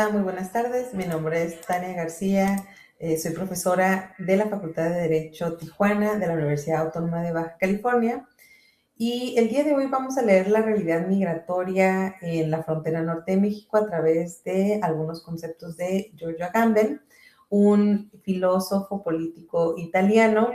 Hola, muy buenas tardes. Mi nombre es Tania García. Soy profesora de la Facultad de Derecho Tijuana de la Universidad Autónoma de Baja California. Y el día de hoy vamos a leer la realidad migratoria en la frontera norte de México a través de algunos conceptos de Giorgio Agamben, un filósofo político italiano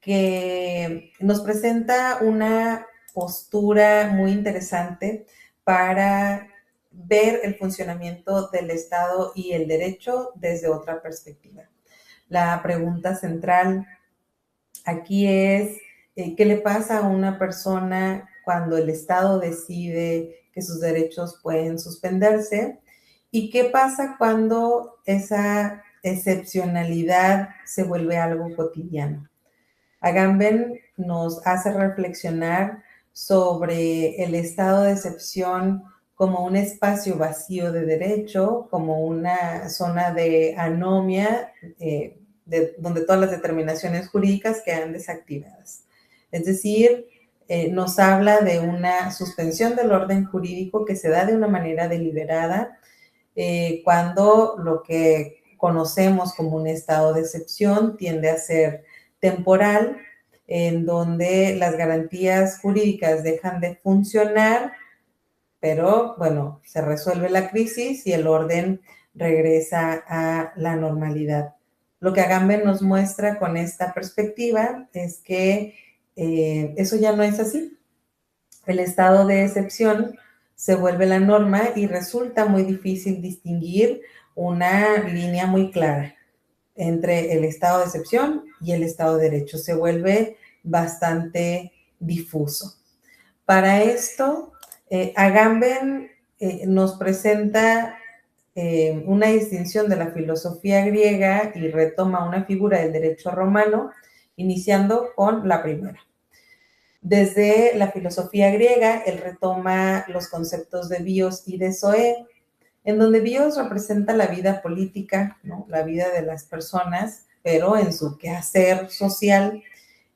que nos presenta una postura muy interesante para ver el funcionamiento del Estado y el derecho desde otra perspectiva. La pregunta central aquí es, ¿qué le pasa a una persona cuando el Estado decide que sus derechos pueden suspenderse? ¿Y qué pasa cuando esa excepcionalidad se vuelve algo cotidiano? Agamben nos hace reflexionar sobre el estado de excepción como un espacio vacío de derecho, como una zona de anomia, donde todas las determinaciones jurídicas quedan desactivadas. Es decir, nos habla de una suspensión del orden jurídico que se da de una manera deliberada cuando lo que conocemos como un estado de excepción tiende a ser temporal, en donde las garantías jurídicas dejan de funcionar, pero bueno, se resuelve la crisis y el orden regresa a la normalidad. Lo que Agamben nos muestra con esta perspectiva es que eso ya no es así. El estado de excepción se vuelve la norma y resulta muy difícil distinguir una línea muy clara entre el estado de excepción y el estado de derecho. Se vuelve bastante difuso. Para esto, Agamben nos presenta una distinción de la filosofía griega y retoma una figura del derecho romano, iniciando con la primera. Desde la filosofía griega, él retoma los conceptos de bios y de zoe, en donde bios representa la vida política, ¿no? La vida de las personas, pero en su quehacer social,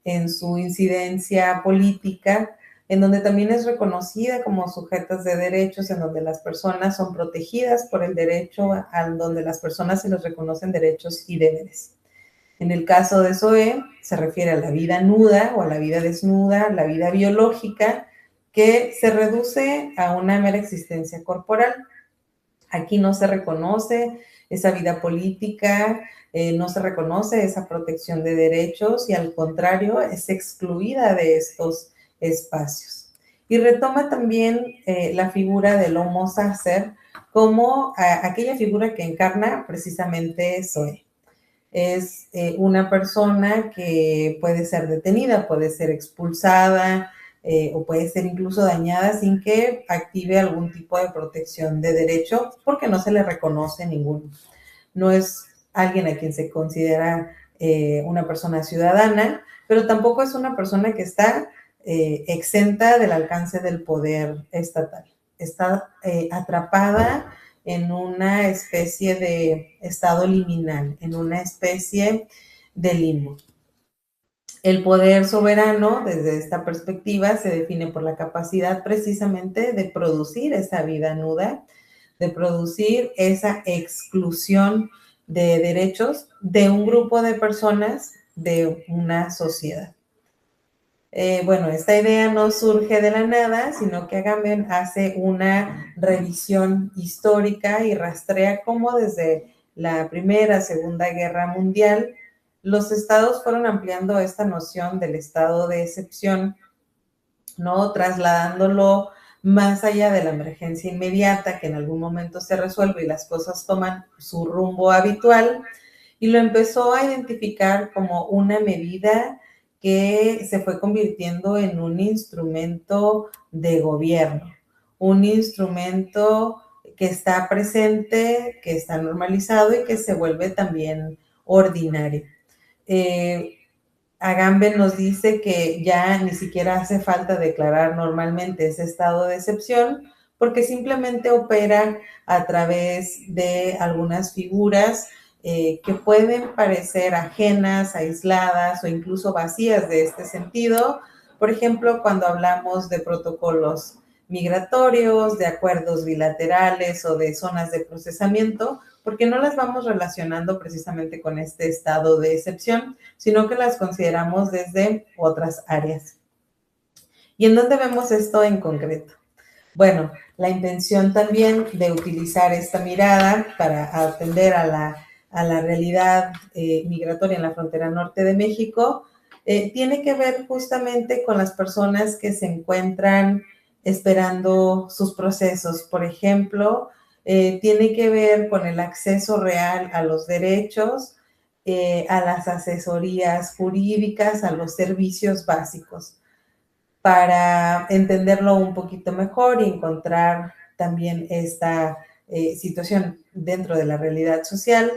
en su incidencia política, en donde también es reconocida como sujetas de derechos, en donde las personas son protegidas por el derecho, en donde las personas se les reconocen derechos y deberes. En el caso de Zoe, se refiere a la vida nuda o a la vida desnuda, la vida biológica, que se reduce a una mera existencia corporal. Aquí no se reconoce esa vida política, no se reconoce esa protección de derechos y al contrario es excluida de estos espacios. Y retoma también la figura del homo sacer como aquella figura que encarna precisamente Zoe. Es una persona que puede ser detenida, puede ser expulsada o puede ser incluso dañada sin que active algún tipo de protección de derecho porque no se le reconoce ninguno. No es alguien a quien se considera una persona ciudadana, pero tampoco es una persona que está exenta del alcance del poder estatal. Está atrapada en una especie de estado liminal, en una especie de limbo. El poder soberano, desde esta perspectiva, se define por la capacidad precisamente de producir esa vida nuda, de producir esa exclusión de derechos de un grupo de personas de una sociedad. Bueno, esta idea no surge de la nada, sino que Agamben hace una revisión histórica y rastrea cómo desde la Primera, Segunda Guerra Mundial, los estados fueron ampliando esta noción del estado de excepción, ¿no? Trasladándolo más allá de la emergencia inmediata, que en algún momento se resuelve y las cosas toman su rumbo habitual, y lo empezó a identificar como una medida que se fue convirtiendo en un instrumento de gobierno, un instrumento que está presente, que está normalizado y que se vuelve también ordinario. Agamben nos dice que ya ni siquiera hace falta declarar normalmente ese estado de excepción porque simplemente opera a través de algunas figuras que pueden parecer ajenas, aisladas o incluso vacías de este sentido. Por ejemplo, cuando hablamos de protocolos migratorios, de acuerdos bilaterales o de zonas de procesamiento, porque no las vamos relacionando precisamente con este estado de excepción, sino que las consideramos desde otras áreas. ¿Y en dónde vemos esto en concreto? Bueno, la intención también de utilizar esta mirada para atender a la realidad migratoria en la frontera norte de México tiene que ver justamente con las personas que se encuentran esperando sus procesos. Por ejemplo, tiene que ver con el acceso real a los derechos, a las asesorías jurídicas, a los servicios básicos, para entenderlo un poquito mejor y encontrar también esta situación dentro de la realidad social.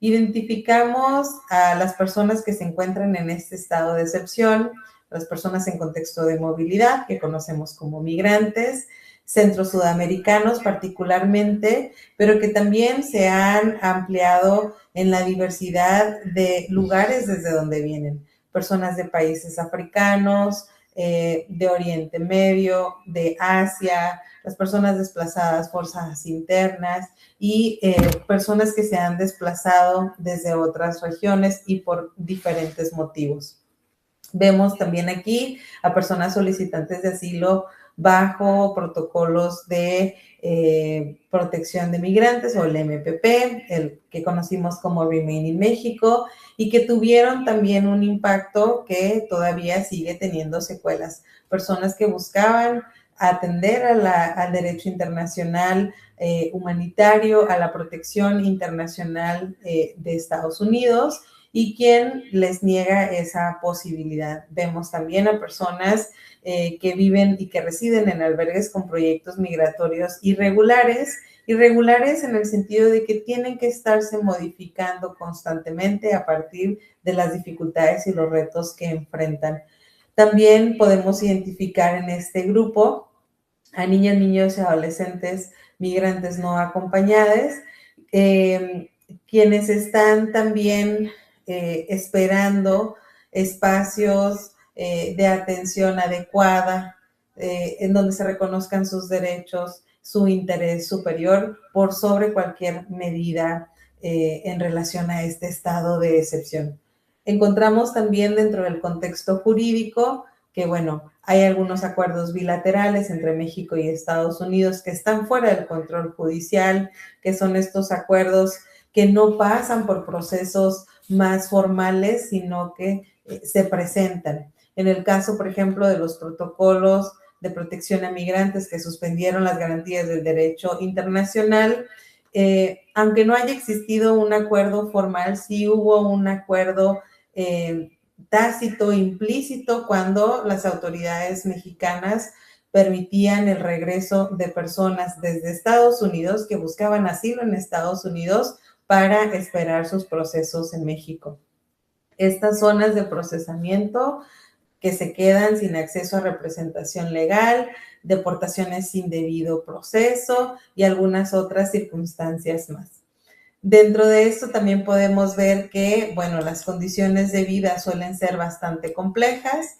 Identificamos a las personas que se encuentran en este estado de excepción, las personas en contexto de movilidad, que conocemos como migrantes, centro-sudamericanos particularmente, pero que también se han ampliado en la diversidad de lugares desde donde vienen. Personas de países africanos, de Oriente Medio, de Asia, las personas desplazadas, fuerzas internas y personas que se han desplazado desde otras regiones y por diferentes motivos. Vemos también aquí a personas solicitantes de asilo bajo protocolos de protección de migrantes o el MPP, el que conocimos como Remain in México, y que tuvieron también un impacto que todavía sigue teniendo secuelas. Personas que buscaban atender al derecho internacional humanitario, a la protección internacional de Estados Unidos, y quien les niega esa posibilidad. Vemos también a personas que viven y que residen en albergues con proyectos migratorios irregulares en el sentido de que tienen que estarse modificando constantemente a partir de las dificultades y los retos que enfrentan. También podemos identificar en este grupo a niñas, niños y adolescentes migrantes no acompañados, quienes están también esperando espacios de atención adecuada, en donde se reconozcan sus derechos, su interés superior por sobre cualquier medida en relación a este estado de excepción. Encontramos también dentro del contexto jurídico que, bueno, hay algunos acuerdos bilaterales entre México y Estados Unidos que están fuera del control judicial, que son estos acuerdos que no pasan por procesos más formales, sino que se presentan. En el caso, por ejemplo, de los protocolos de protección a migrantes que suspendieron las garantías del derecho internacional, aunque no haya existido un acuerdo formal, sí hubo un acuerdo tácito, implícito, cuando las autoridades mexicanas permitían el regreso de personas desde Estados Unidos que buscaban asilo en Estados Unidos para esperar sus procesos en México. Estas zonas de procesamiento que se quedan sin acceso a representación legal, deportaciones sin debido proceso y algunas otras circunstancias más. Dentro de esto también podemos ver que, bueno, las condiciones de vida suelen ser bastante complejas,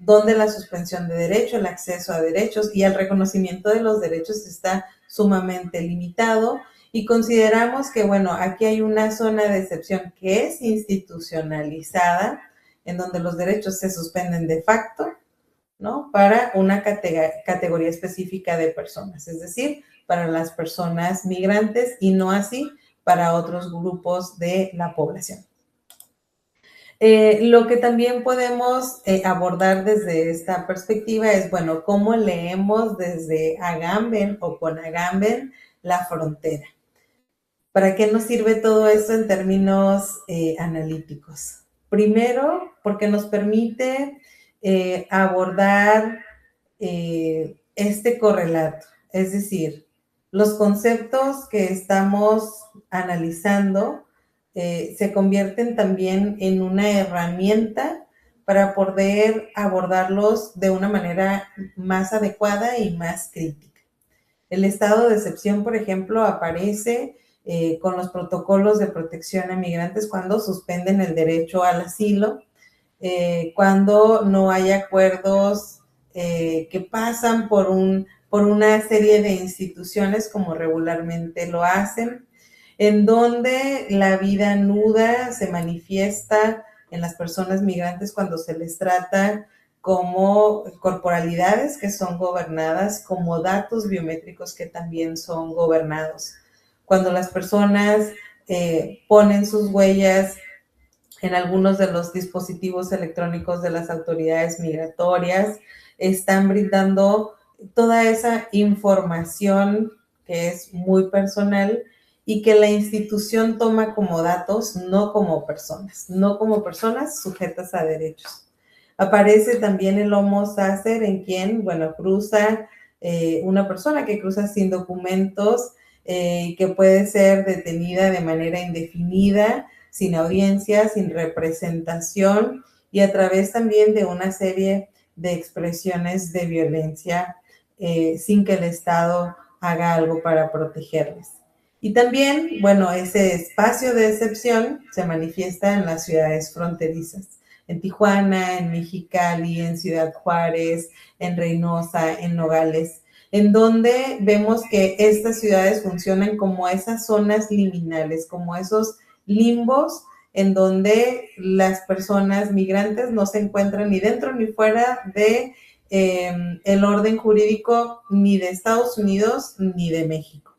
donde la suspensión de derecho, el acceso a derechos y el reconocimiento de los derechos está sumamente limitado. Y consideramos que, bueno, aquí hay una zona de excepción que es institucionalizada, en donde los derechos se suspenden de facto, ¿no? Para una categoría específica de personas, es decir, para las personas migrantes y no así para otros grupos de la población. Lo que también podemos abordar desde esta perspectiva es, bueno, ¿cómo leemos desde Agamben o con Agamben la frontera? ¿Para qué nos sirve todo esto en términos analíticos? Primero, porque nos permite abordar este correlato, es decir, los conceptos que estamos analizando se convierten también en una herramienta para poder abordarlos de una manera más adecuada y más crítica. El estado de excepción, por ejemplo, aparece con los protocolos de protección a migrantes cuando suspenden el derecho al asilo, cuando no hay acuerdos que pasan por una serie de instituciones como regularmente lo hacen, en donde la vida nuda se manifiesta en las personas migrantes cuando se les trata como corporalidades que son gobernadas, como datos biométricos que también son gobernados. Cuando las personas ponen sus huellas en algunos de los dispositivos electrónicos de las autoridades migratorias, están brindando toda esa información que es muy personal y que la institución toma como datos, no como personas sujetas a derechos. Aparece también el Homo Sacer, en quien, bueno, cruza una persona que cruza sin documentos, que puede ser detenida de manera indefinida, sin audiencia, sin representación y a través también de una serie de expresiones de violencia, sin que el Estado haga algo para protegerles. Y también, bueno, ese espacio de excepción se manifiesta en las ciudades fronterizas, en Tijuana, en Mexicali, en Ciudad Juárez, en Reynosa, en Nogales, en donde vemos que estas ciudades funcionan como esas zonas liminales, como esos limbos en donde las personas migrantes no se encuentran ni dentro ni fuera de el orden jurídico ni de Estados Unidos ni de México.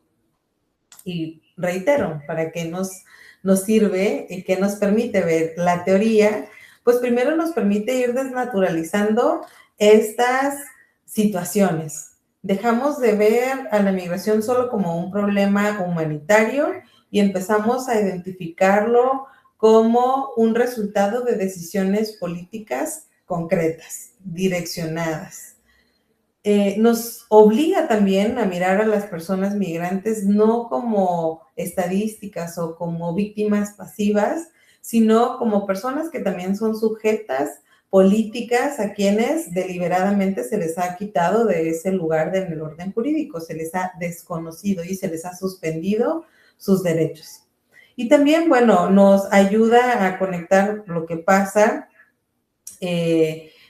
Y reitero, ¿para qué nos sirve y qué nos permite ver la teoría? Pues primero nos permite ir desnaturalizando estas situaciones. Dejamos de ver a la migración solo como un problema humanitario y empezamos a identificarlo como un resultado de decisiones políticas concretas, direccionadas. Nos obliga también a mirar a las personas migrantes no como estadísticas o como víctimas pasivas, sino como personas que también son sujetas políticas a quienes deliberadamente se les ha quitado de ese lugar en el orden jurídico, se les ha desconocido y se les ha suspendido sus derechos. Y también, bueno, nos ayuda a conectar lo que pasa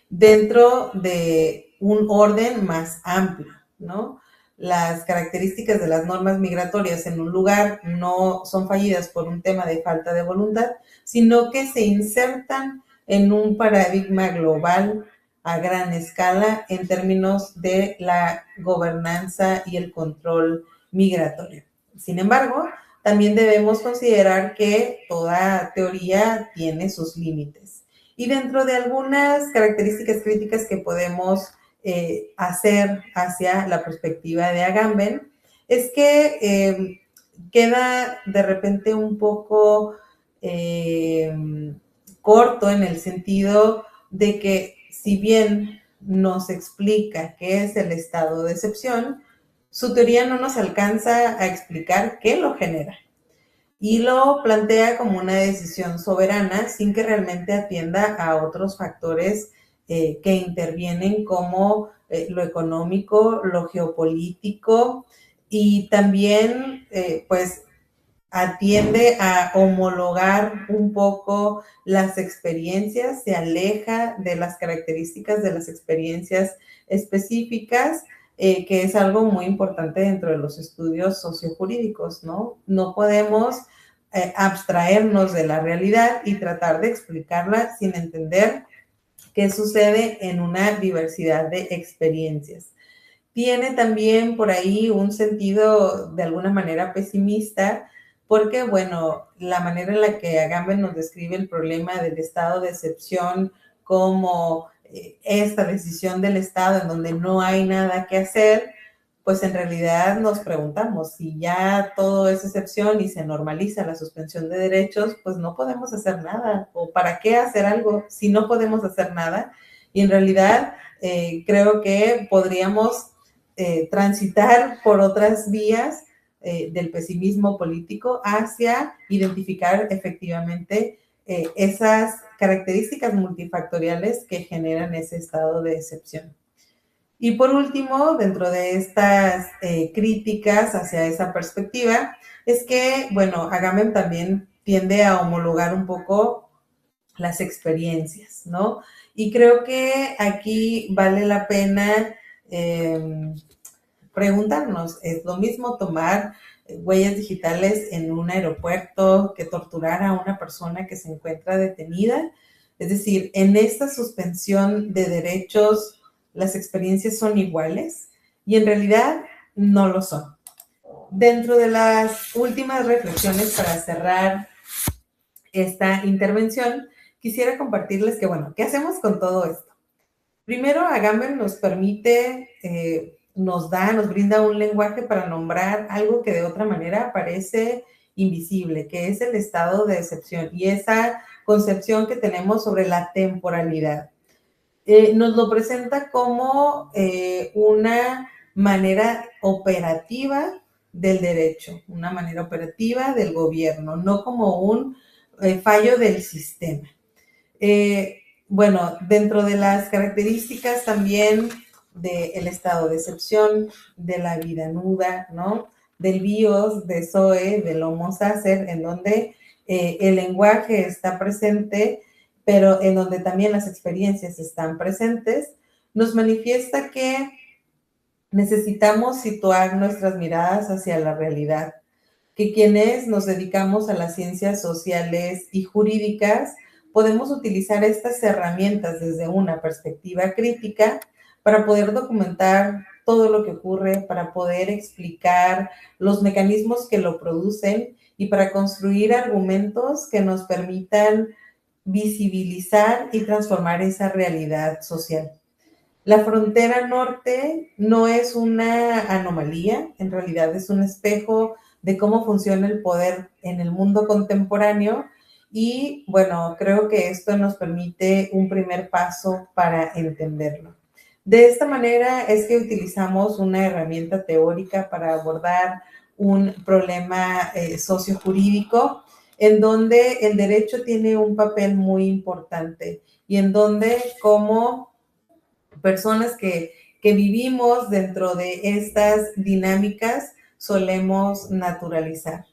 dentro de un orden más amplio, ¿no? Las características de las normas migratorias en un lugar no son fallidas por un tema de falta de voluntad, sino que se insertan en un paradigma global a gran escala en términos de la gobernanza y el control migratorio. Sin embargo, también debemos considerar que toda teoría tiene sus límites. Y dentro de algunas características críticas que podemos hacer hacia la perspectiva de Agamben, es que queda de repente un poco corto en el sentido de que si bien nos explica qué es el estado de excepción, su teoría no nos alcanza a explicar qué lo genera y lo plantea como una decisión soberana sin que realmente atienda a otros factores que intervienen como lo económico, lo geopolítico y también pues atiende a homologar un poco las experiencias, se aleja de las características de las experiencias específicas, que es algo muy importante dentro de los estudios sociojurídicos, ¿no? No podemos abstraernos de la realidad y tratar de explicarla sin entender qué sucede en una diversidad de experiencias. Tiene también por ahí un sentido de alguna manera pesimista, porque, bueno, la manera en la que Agamben nos describe el problema del estado de excepción como esta decisión del Estado en donde no hay nada que hacer, pues en realidad nos preguntamos si ya todo es excepción y se normaliza la suspensión de derechos, pues no podemos hacer nada. ¿O para qué hacer algo si no podemos hacer nada? Y en realidad creo que podríamos transitar por otras vías del pesimismo político hacia identificar efectivamente esas características multifactoriales que generan ese estado de excepción. Y por último, dentro de estas críticas hacia esa perspectiva, es que, bueno, Agamben también tiende a homologar un poco las experiencias, ¿no? Y creo que aquí vale la pena preguntarnos, ¿es lo mismo tomar huellas digitales en un aeropuerto que torturar a una persona que se encuentra detenida? Es decir, en esta suspensión de derechos, las experiencias son iguales y en realidad no lo son. Dentro de las últimas reflexiones para cerrar esta intervención, quisiera compartirles que, bueno, ¿qué hacemos con todo esto? Primero, Agamben nos permite, nos brinda un lenguaje para nombrar algo que de otra manera parece invisible, que es el estado de excepción y esa concepción que tenemos sobre la temporalidad. Nos lo presenta como una manera operativa del derecho, una manera operativa del gobierno, no como un fallo del sistema. Bueno, dentro de las características también del estado de excepción, de la vida nuda, ¿no? Del bios, de Zoe, del homo sacer, en donde el lenguaje está presente, pero en donde también las experiencias están presentes, nos manifiesta que necesitamos situar nuestras miradas hacia la realidad, que quienes nos dedicamos a las ciencias sociales y jurídicas podemos utilizar estas herramientas desde una perspectiva crítica para poder documentar todo lo que ocurre, para poder explicar los mecanismos que lo producen y para construir argumentos que nos permitan visibilizar y transformar esa realidad social. La frontera norte no es una anomalía, en realidad es un espejo de cómo funciona el poder en el mundo contemporáneo y bueno, creo que esto nos permite un primer paso para entenderlo. De esta manera es que utilizamos una herramienta teórica para abordar un problema sociojurídico en donde el derecho tiene un papel muy importante y en donde como personas que vivimos dentro de estas dinámicas solemos naturalizar.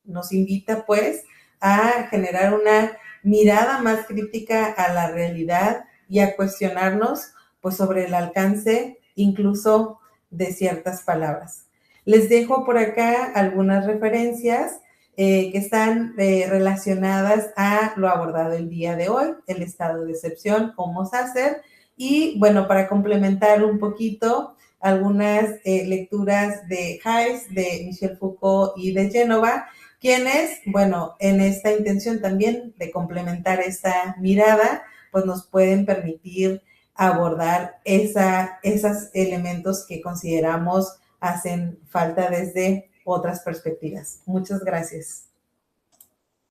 Nos invita pues a generar una mirada más crítica a la realidad y a cuestionarnos pues sobre el alcance incluso de ciertas palabras. Les dejo por acá algunas referencias que están relacionadas a lo abordado el día de hoy, el estado de excepción, homo sacer, y bueno, para complementar un poquito, algunas lecturas de Hayes, de Michel Foucault y de Génova, quienes, bueno, en esta intención también de complementar esta mirada, pues nos pueden permitir abordar esos elementos que consideramos hacen falta desde otras perspectivas. Muchas gracias.